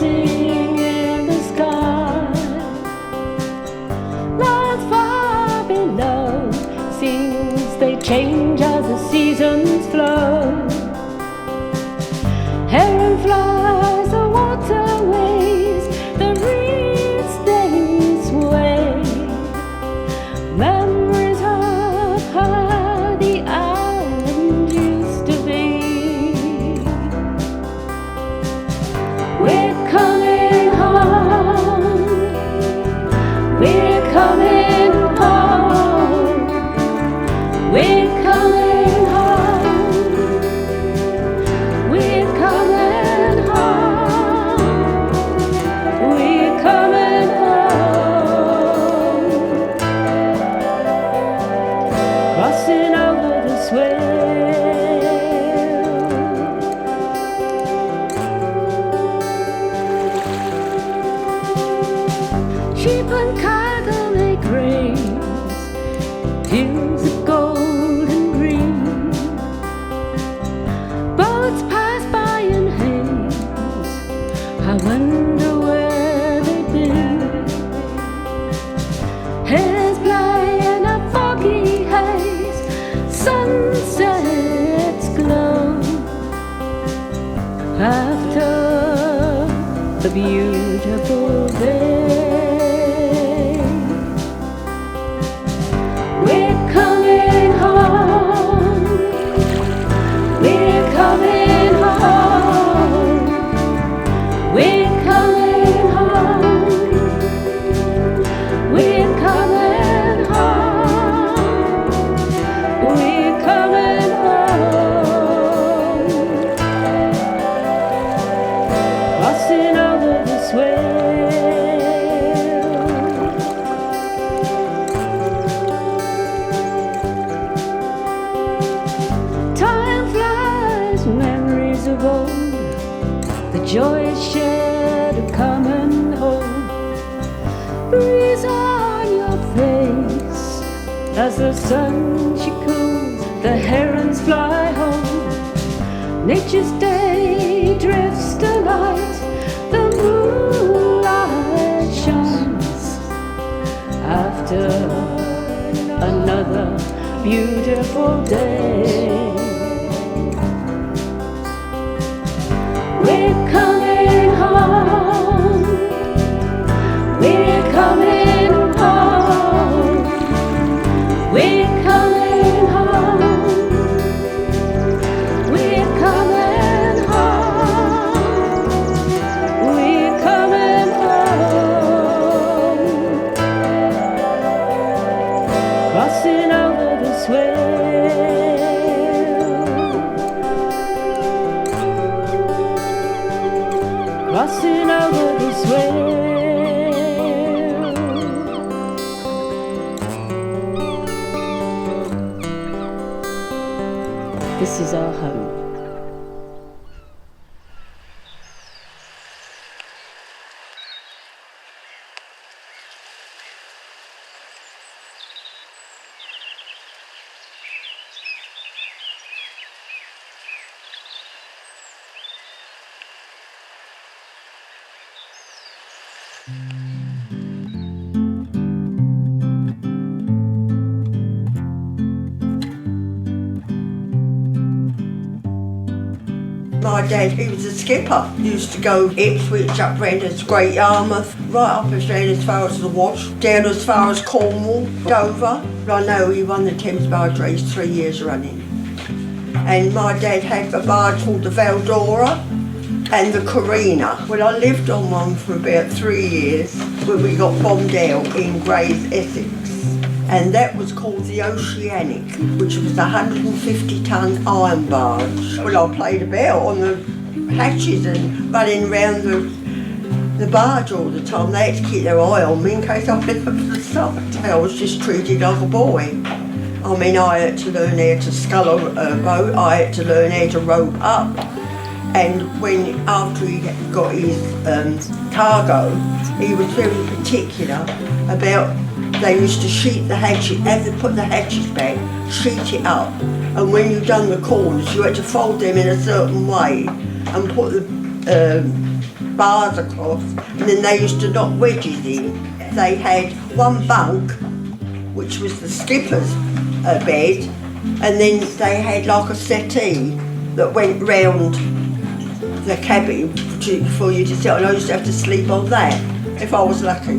dancing in the sky. Lights far below, scenes they change as the seasons flow. Heron flies the waterways, the reeds they sway. Memories of how the island used to be. We're coming home. We're coming home. We're coming home. We're coming home. We're coming home. Crossing over the swell. Sheep and cattle they graze, hills of gold and green. Boats pass by in haze, I wonder where they've been. Hares play in a foggy haze, sunsets glow. After the beautiful day, we're coming home. We're coming home. We're coming home. We're coming home. We're coming home. Crossing over the swell. Time flies, memories of old, the joys shared of coming home. Breeze on your face as the sun she cools, the herons fly home. Nature's day drifts to light, the moonlight shines. After another beautiful day, we're coming home. We're coming home. We're coming home. We're coming home. We're coming home. Crossing over the swell. Crossing over the swell. This is our home. My dad, he was a skipper. He used to go Ipswich, up round as Great Yarmouth, right up as far as the Wash, down as far as Cornwall, Dover. I know he won the Thames barge race 3 years running. And my dad had a barge called the Valdora and the Carina. Well, I lived on one for about 3 years when we got bombed out in Grays, Essex. And that was called the Oceanic, which was a 150-ton iron barge. Well, I played about on the hatches and running around the barge all the time. They had to keep their eye on me in case I went up to the side. I was just treated like a boy. I mean, I had to learn how to scull a boat, I had to learn how to rope up. And after he got his cargo, he was very particular about. They used to sheet the hatchet, as they put the hatches back, sheet it up. And when you'd done the corners, you had to fold them in a certain way and put the bars across, and then they used to knock wedges in. They had one bunk, which was the skipper's bed, and then they had like a settee that went round the cabin for you to sit on. I used to have to sleep on that if I was lucky.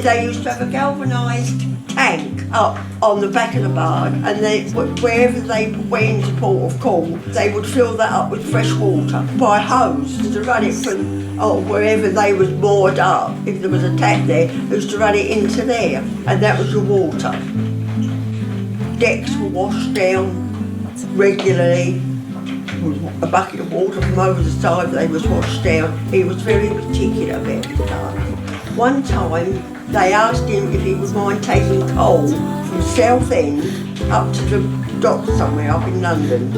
They used to have a galvanised tank up on the back of the barge, and wherever they went into port of call, they would fill that up with fresh water by hose to run it from wherever they was moored up. If there was a tap there, they used to run it into there, and that was your water. Decks were washed down regularly. A bucket of water from over the side, they was washed down. He was very particular about his garden. One time they asked him if he would mind taking coal from Southend up to the dock somewhere up in London,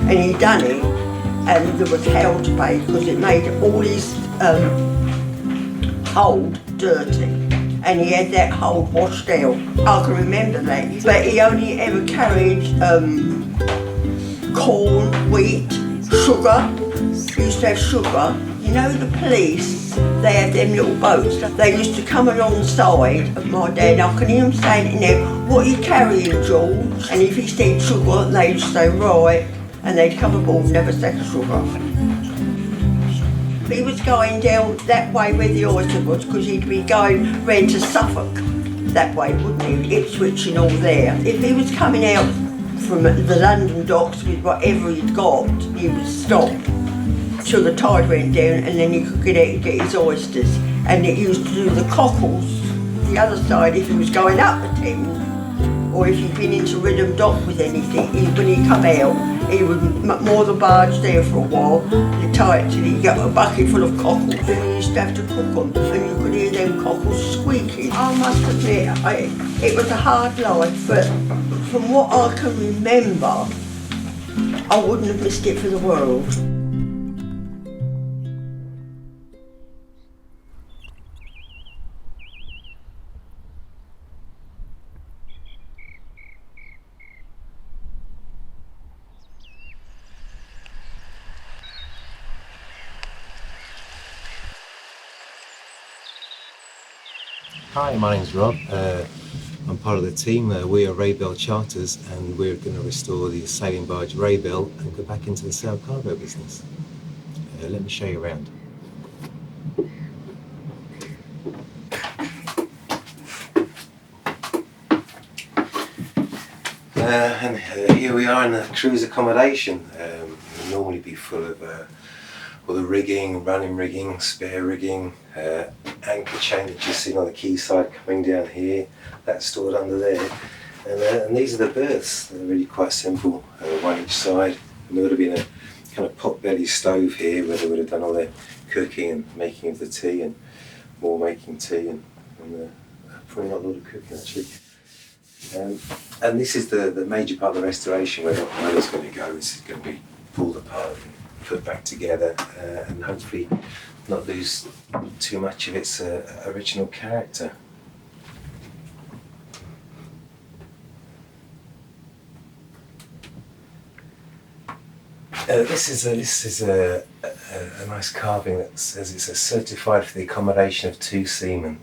and he done it, and there was hell to pay because it made all his hold dirty, and he had that hold washed out. I can remember that, but he only ever carried corn, wheat, sugar. He used to have sugar. You know the police, they had them little boats. They used to come alongside of my dad. I can hear him saying in there, "What are you carrying, George?" And if he said sugar, they'd say, "Right." And they'd come aboard and have a sack of sugar. He was going down that way where the oyster was, because he'd be going round to Suffolk that way, wouldn't he? Ipswich and all there. If he was coming out from the London docks with whatever he'd got, he would stop till the tide went down, and then he could get out and get his oysters. And he used to do the cockles the other side if he was going up the Thames, or if he'd been into Ridham Dock with anything. When he come out, he would moor the barge there for a while, and tie it till he got a bucket full of cockles, and he used to have to cook them, and you could hear them cockles squeaking. I must admit, it was a hard life, but from what I can remember, I wouldn't have missed it for the world. Hi, my name's Rob. I'm part of the team. We are Raybel Charters, and we're going to restore the sailing barge Raybel and go back into the sail cargo business. Let me show you around. And here we are in the crew's accommodation. We'll normally be full of all the rigging, running rigging, spare rigging, anchor chain that you've seen on the quayside coming down here, that's stored under there. And these are the berths. They're really quite simple, one each side. And there would have been a kind of pot-belly stove here where they would have done all their cooking and making of the tea, and more making tea, and probably not a lot of cooking actually. And this is the major part of the restoration where the boiler's going to go. This is going to be pulled apart and put back together, and hopefully not lose too much of its original character. This is a nice carving that says it's certified for the accommodation of 2 seamen.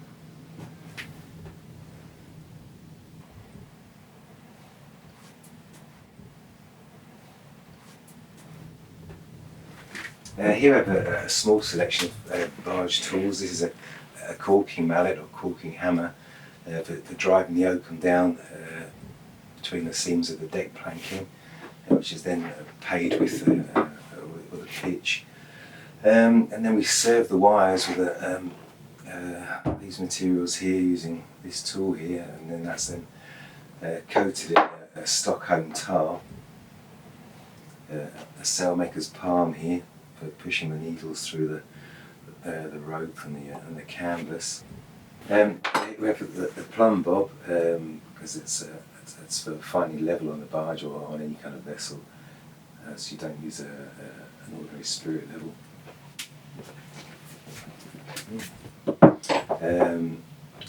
Here I have a small selection of barge tools. This is a caulking mallet or caulking hammer for driving the oakum down between the seams of the deck planking, which is then paid with a pitch. And then we serve the wires with these materials here using this tool here, and then that's then coated in a Stockholm tar, a sailmaker's palm here, pushing the needles through the rope and the canvas. We have the plumb bob, because it's for finding level on the barge or on any kind of vessel, so you don't use an ordinary spirit level.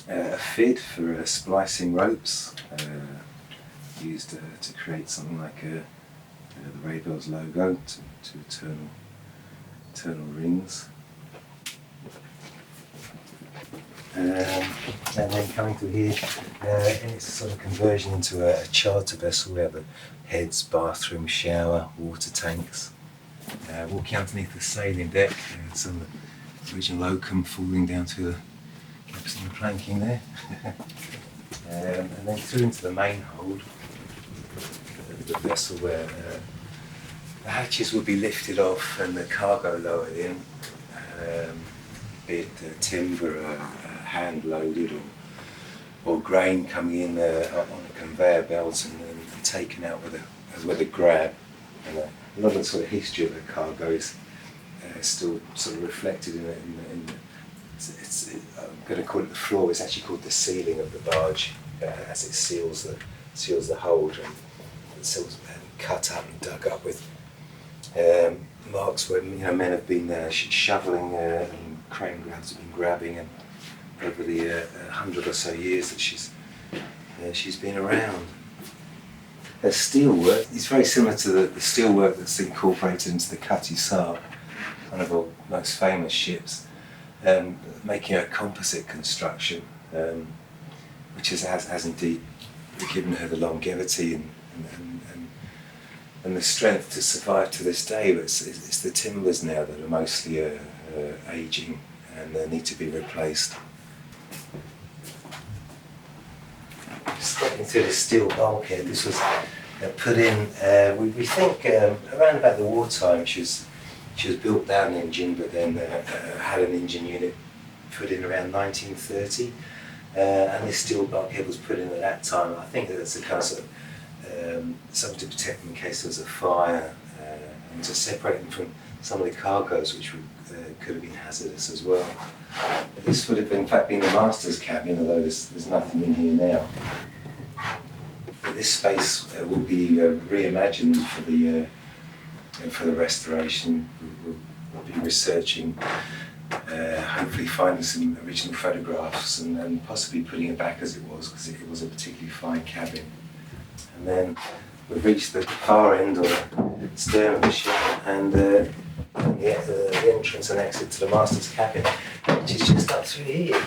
A fid for splicing ropes, used to create something like the Raybel's logo to eternal rings. And then coming to here, and it's a sort of conversion into a charter vessel. We have the heads, bathroom, shower, water tanks. Walking underneath the sailing deck, some of the original oakum falling down to the gaps in the planking there. And then through into the main hold of the vessel where the hatches would be lifted off and the cargo lowered in, be it timber hand loaded or grain coming in on a conveyor belt and taken out with a grab. And a lot of the sort of history of the cargo is still sort of reflected in I'm going to call it the floor. It's actually called the ceiling of the barge, as it seals the hold, and it's cut up and dug up with marks where men have been shoveling and crane grabs have been grabbing, and over the 100 or so years that she's been around. The steelwork is very similar to the steelwork that's incorporated into the Cutty Sark, one of our most famous ships, making a composite construction, which has indeed given her the longevity and the strength to survive to this day. But it's the timbers now that are mostly ageing and they need to be replaced. Stepping through the steel bulkhead, this was put in, we think around about the wartime. She was built down engine, but then had an engine unit put in around 1930, and this steel bulkhead was put in at that time. I think that's a kind of something to protect them in case there was a fire, and to separate them from some of the cargoes which could have been hazardous as well. But this would have in fact been the master's cabin, although there's nothing in here now. But this space will be reimagined for the restoration. We'll be researching, hopefully finding some original photographs and possibly putting it back as it was, because it was a particularly fine cabin. And then we've reached the far end or the stern of the ship, and the entrance and exit to the master's cabin, which is just up through here.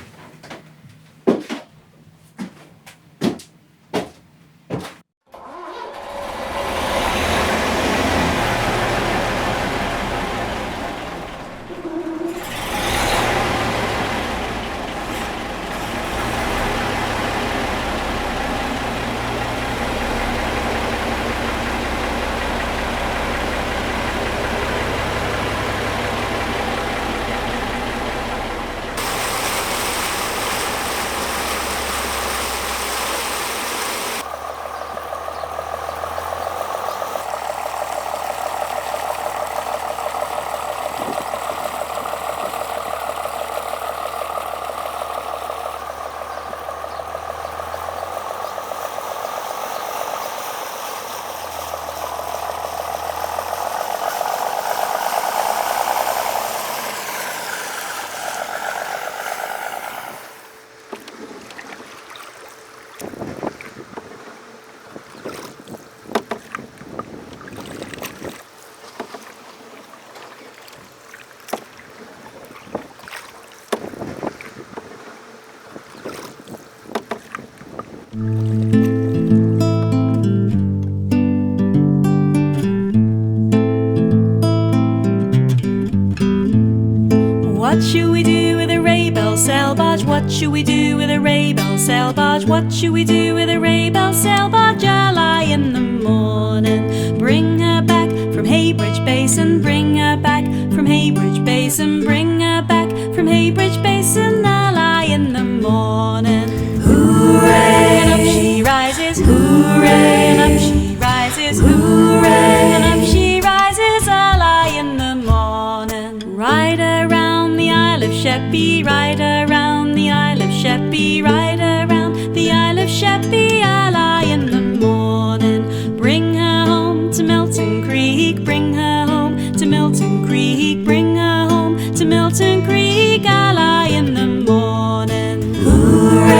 What should we do with a Raybel sail barge? What should we do with a Raybel sail barge? What should we do with a Raybel sail barge? Early in the morning, bring her back from Heybridge Basin, bring her back from Heybridge Basin, bring her back from Heybridge Basin, early in the morning. Hooray! And up she rises, hooray! And up she rises, hooray! And up she rises, early in the morning. Ride around the Isle of Sheppey, ride around the Isle of Sheppey, ride around the Isle of Sheppey, early in the morning. Bring her home to Milton Creek, bring her home to Milton Creek, bring her home to Milton Creek, early in the morning. Hooray!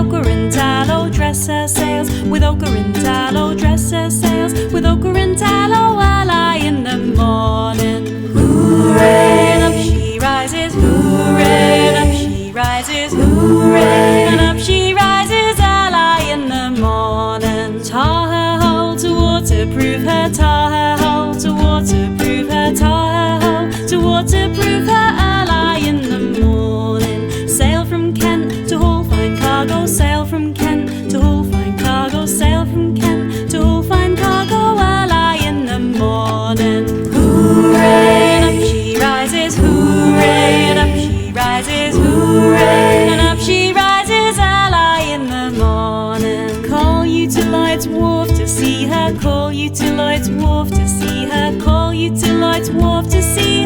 ochre and tallow, dress her sails. With ochre and tallow, dress her sails. With ochre and tallow, early in the morning. Hooray! And up she rises. Hooray! And up she rises. Hooray! And up she rises early in the morning. Tar her hull to waterproof her. Tar her hull to waterproof her. Tar her hull to waterproof her early in the morning. Sail from Kent to haul fine cargo. Sail from Kent to haul fine cargo. Sail from Kent to haul fine cargo early in the morning. Hooray! And up she rises. Hooray! And up she rises. Hooray! And up she rises early in the morning. Call you to Lloyd's Wharf to see her. Call you to Lloyd's Wharf to see her. Call you to Lloyd's Wharf to see